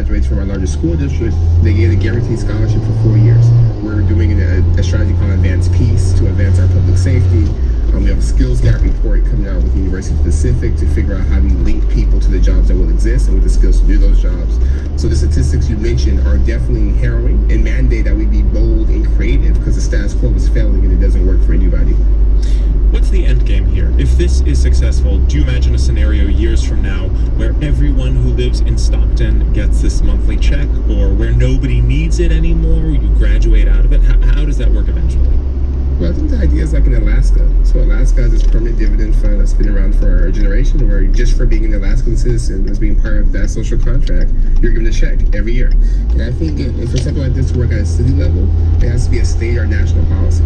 graduates from our largest school district, they get a guaranteed scholarship for 4 years. We're doing a strategy called Advanced Peace to advance our public safety. We have a skills gap report coming out with the University of the Pacific to figure out how do you link people to the jobs that will exist and with the skills to do those jobs. So the statistics you mentioned are definitely harrowing and mandate that we be bold and creative, because the status quo is failing and it doesn't work for anybody. What's the end game here? If this is successful, do you imagine a scenario years from now where everyone who lives in Stockton gets this monthly check, or where nobody needs it anymore, you graduate out of it? How does that work eventually? Well, I think the idea is like in Alaska. So Alaska has this permanent dividend fund that's been around for a generation, where just for being an Alaskan citizen, as being part of that social contract, you're given a check every year. And I think if for something like this to work at a city level, it has to be a state or national policy.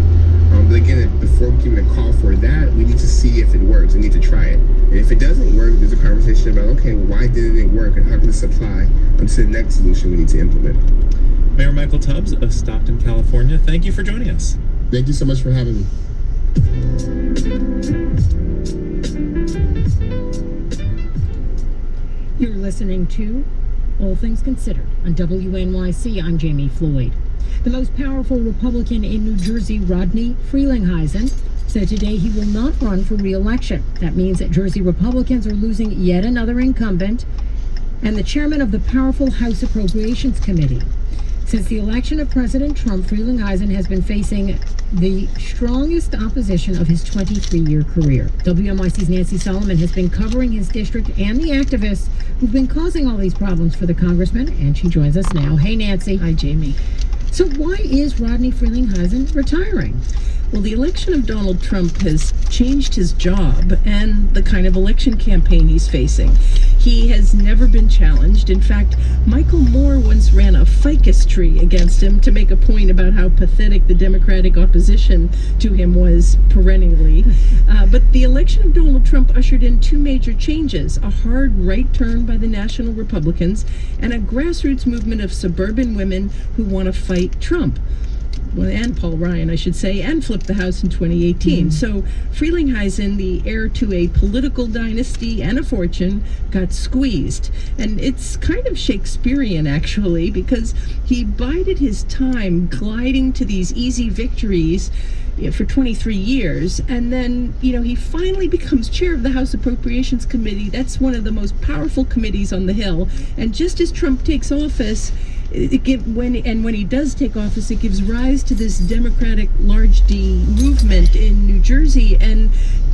But again, before we can even call for that, we need to see if it works. We need to try it. And if it doesn't work, there's a conversation about, okay, well, why didn't it work, and how can this apply to the next solution we need to implement? Mayor Michael Tubbs of Stockton, California, thank you for joining us. Thank you so much for having me. You're listening to All Things Considered on WNYC. I'm Jamie Floyd. The most powerful Republican in New Jersey, Rodney Frelinghuysen, said today he will not run for re-election. That means that Jersey Republicans are losing yet another incumbent and the chairman of the powerful House Appropriations Committee. Since the election of President Trump, Frelinghuysen has been facing the strongest opposition of his 23-year career. WNYC's Nancy Solomon has been covering his district and the activists who've been causing all these problems for the congressman, and she joins us now. Hey, Nancy. Hi, Jamie. So why is Rodney Frelinghuysen retiring? Well, the election of Donald Trump has changed his job and the kind of election campaign he's facing. He has never been challenged. In fact, Michael Moore once ran a ficus tree against him to make a point about how pathetic the Democratic opposition to him was perennially. But the election of Donald Trump ushered in two major changes: a hard right turn by the national Republicans and a grassroots movement of suburban women who want to fight Trump. Well, and Paul Ryan, I should say, and flip the House in 2018. So Frelinghuysen, the heir to a political dynasty and a fortune, got squeezed. And it's kind of Shakespearean, actually, because he bided his time gliding to these easy victories for 23 years, and then, he finally becomes chair of the House Appropriations Committee. That's one of the most powerful committees on the Hill. And just as Trump takes office, when he does take office, it gives rise to this Democratic large D movement in New Jersey, and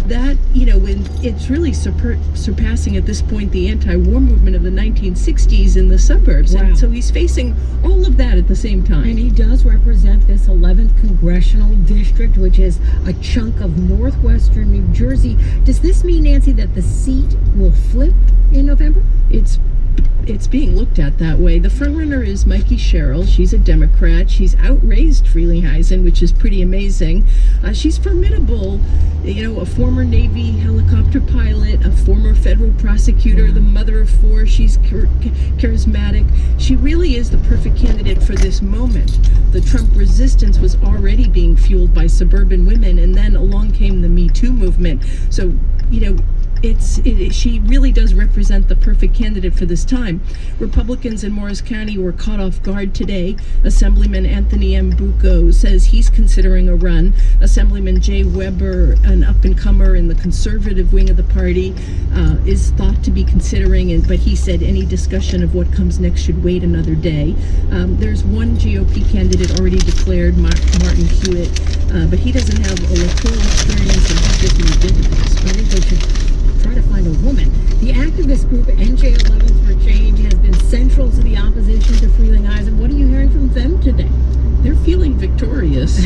that, when it's really surpassing at this point the anti-war movement of the 1960s in the suburbs. Wow. And so he's facing all of that at the same time. And he does represent this 11th congressional district, which is a chunk of northwestern New Jersey. Does this mean, Nancy, that the seat will flip in November? It's being looked at that way. The frontrunner is Mikey Sherrill. She's a Democrat. She's outraised Frelinghuysen, which is pretty amazing. She's formidable. A former Navy helicopter pilot, a former federal prosecutor, the mother of four. She's charismatic. She really is the perfect candidate for this moment. The Trump resistance was already being fueled by suburban women, and then along came the Me Too movement. So, she really does represent the perfect candidate for this time. Republicans in Morris County were caught off guard today. Assemblyman Anthony M. Bucco says he's considering a run. Assemblyman Jay Weber, an up-and-comer in the conservative wing of the party, is thought to be considering it, but he said any discussion of what comes next should wait another day. There's one GOP candidate already declared, Martin Hewitt, but he doesn't have electoral experience, and he's just moved into this. I think they should try to find a woman. The activist group NJ11 for Change has been central to the opposition to Frelinghuysen. What are you hearing from them today? They're feeling victorious.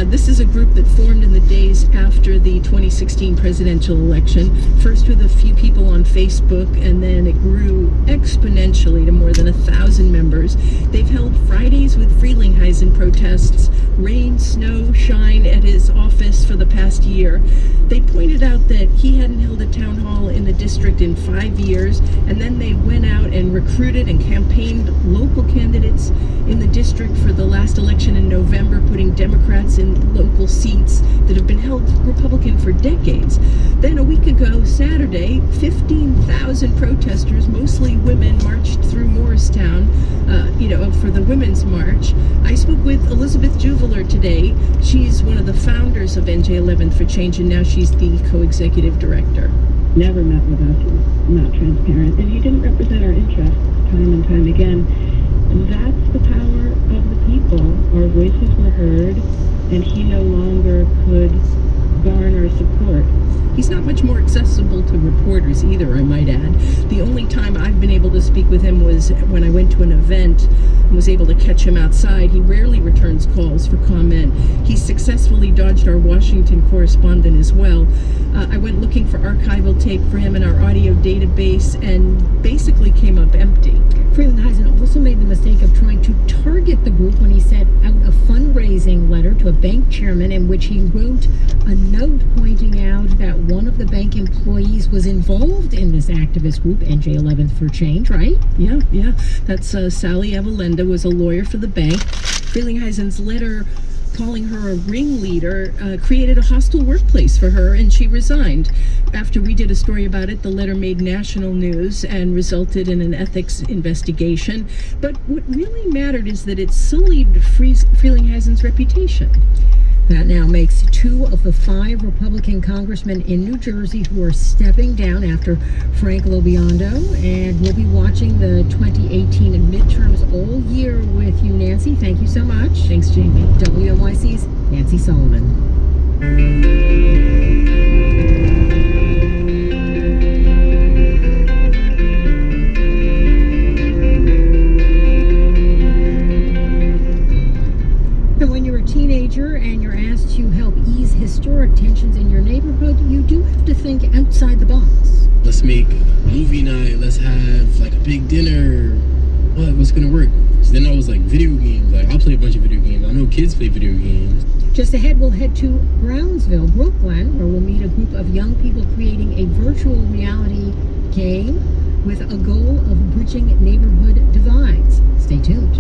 This is a group that formed in the days after the 2016 presidential election, first with a few people on Facebook, and then it grew exponentially to more than 1,000 members. They've held Fridays with Frelinghuysen protests, rain, snow, shine, at his office for the past year. They pointed out that he hadn't held a town hall in the district in 5 years, and then they went out and recruited and campaigned local candidates in the district for the last election election in November, putting Democrats in local seats that have been held Republican for decades. Then a week ago, Saturday, 15,000 protesters, mostly women, marched through Morristown, for the Women's March. I spoke with Elizabeth Juveler today. She's one of the founders of NJ 11th for Change, and now she's the co-executive director. Never met with us, not transparent, and he didn't represent our interests time and time again. And that's the power of the people. Our voices were heard, and he no longer could garner support. He's not much more accessible to reporters either, I might add. The only time I've been able to speak with him was when I went to an event and was able to catch him outside. He rarely returns calls for comment. He successfully dodged our Washington correspondent as well. I went looking for archival tape for him in our audio database and basically came up empty. Frelinghuysen also made the mistake of trying to target the group when he sent out a fundraising letter to a bank chairman in which he wrote a note pointing out that one of the bank employees was involved in this activist group, NJ 11th for Change, right? Yeah. That's Sally Evalenda, was a lawyer for the bank. Frelinghuysen's letter calling her a ringleader created a hostile workplace for her, and she resigned. After we did a story about it, the letter made national news and resulted in an ethics investigation. But what really mattered is that it sullied Frelinghuysen's reputation. That now makes 2 of the 5 Republican congressmen in New Jersey who are stepping down after Frank LoBiondo. And we'll be watching the 2018 midterms all year with you, Nancy. Thank you so much. Thanks, Jamie. WNYC's Nancy Sullivan. Teenager and you're asked to help ease historic tensions in your neighborhood, you do have to think outside the box. Let's make movie night, let's have like a big dinner. What's gonna work? So then I was like, video games. Like, I'll play a bunch of video games. I know kids play video games. Just ahead, we'll head to Brownsville, Brooklyn, where we'll meet a group of young people creating a virtual reality game with a goal of bridging neighborhood divides. Stay tuned.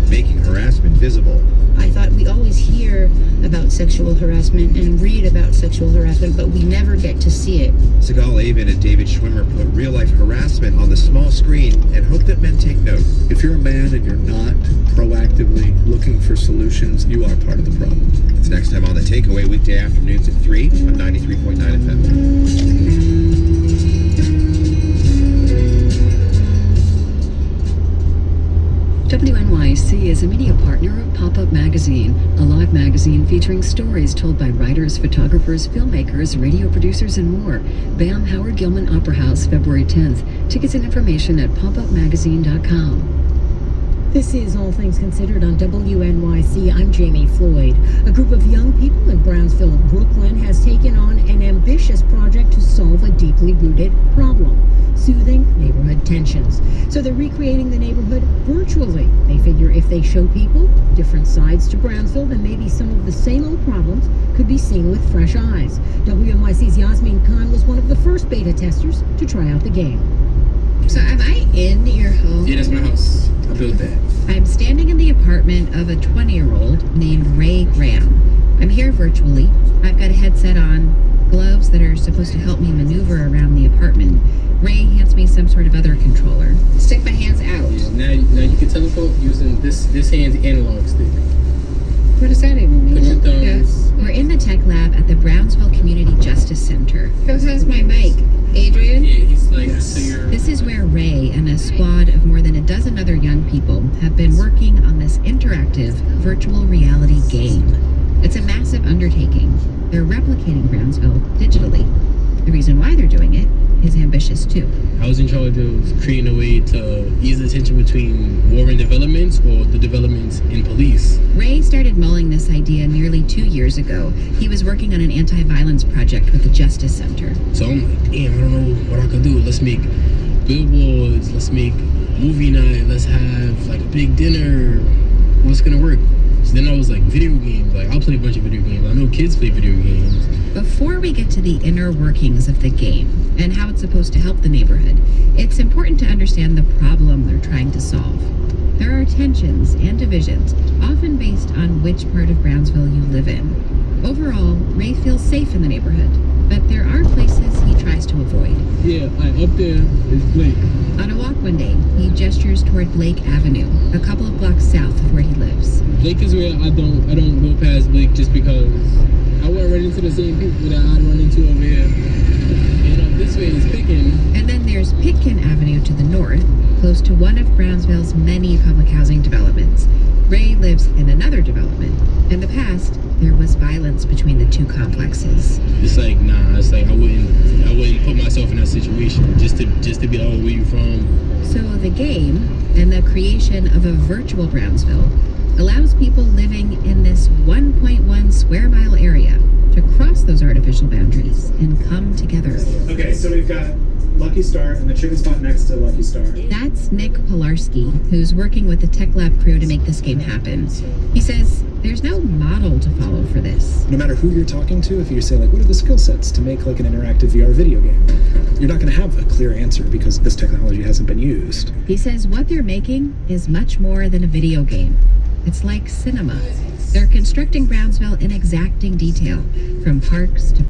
Making harassment visible. I thought we always hear about sexual harassment and read about sexual harassment, but we never get to see it. Sigal Avon and David Schwimmer put real-life harassment on the small screen and hope that men take note. If you're a man and you're not proactively looking for solutions, you are part of the problem. It's next time on The Takeaway, weekday afternoons at 3 on 93.9 FM. WNYC is a media partner of Pop-Up Magazine, a live magazine featuring stories told by writers, photographers, filmmakers, radio producers, and more. BAM Howard Gilman Opera House, February 10th. Tickets and information at popupmagazine.com. This is All Things Considered on WNYC. I'm Jamie Floyd. A group of young people in Brownsville, Brooklyn, has taken on an ambitious project to solve a deeply rooted problem: soothing neighborhood tensions. So they're recreating the neighborhood virtually. They figure if they show people different sides to Brownsville, then maybe some of the same old problems could be seen with fresh eyes. WNYC's Yasmin Khan was one of the first beta testers to try out the game. So am I in your home? Yeah, that's my house. I built that. I'm standing in the apartment of a 20-year-old named Ray Graham. I'm here virtually. I've got a headset on, gloves that are supposed to help me maneuver around the apartment. Ray hands me some sort of other controller. Stick my hands out. Yeah, now you can teleport using this hand's analog stick. What does that even mean? Put your thumbs. Yes. We're in the tech lab at the Brownsville Community Justice Center. Who has my mic? Adrian? Yeah, he's like, so you're... This is where Ray and a squad of more than a dozen other young people have been working on this interactive virtual reality game. It's a massive undertaking. They're replicating Brownsville digitally. The reason why they're doing it is ambitious too. I was in charge of creating a way to ease the tension between warring developments or the developments in police. Ray started mulling this idea nearly 2 years ago. He was working on an anti-violence project with the Justice Center. So I'm like, damn, I don't know what I could do. Let's make billboards, let's make movie night, let's have like a big dinner. What's gonna work? So then I was like, video games. Like, I'll play a bunch of video games. I know kids play video games. Before we get to the inner workings of the game and how it's supposed to help the neighborhood, it's important to understand the problem they're trying to solve. There are tensions and divisions, often based on which part of Brownsville you live in. Overall, Ray feels safe in the neighborhood, but there are places he tries to avoid. Yeah, up there is Blake. On a walk one day, he gestures toward Blake Avenue, a couple of blocks south of where he lives. Blake is where I don't go past Blake just because I won't run into the same people that I'd run into over here. And up this way is Pitkin. And then there's Pitkin Avenue to the north, close to one of Brownsville's many public housing developments. Ray lives in another development. In the past, there was violence between the two complexes. It's like, nah, it's like I wouldn't put myself in that situation just to be, oh, where you from? So the game, and the creation of a virtual Brownsville, allows people living in this 1.1 square mile area to cross those artificial boundaries and come together. Okay, so we've got Lucky Star and the chicken spot next to Lucky Star. That's Nick Polarski, who's working with the Tech Lab crew to make this game happen. He says there's no model to follow for this. No matter who you're talking to, if you say, like, what are the skill sets to make, like, an interactive VR video game? You're not going to have a clear answer because this technology hasn't been used. He says what they're making is much more than a video game. It's like cinema. They're constructing Brownsville in exacting detail, from parks to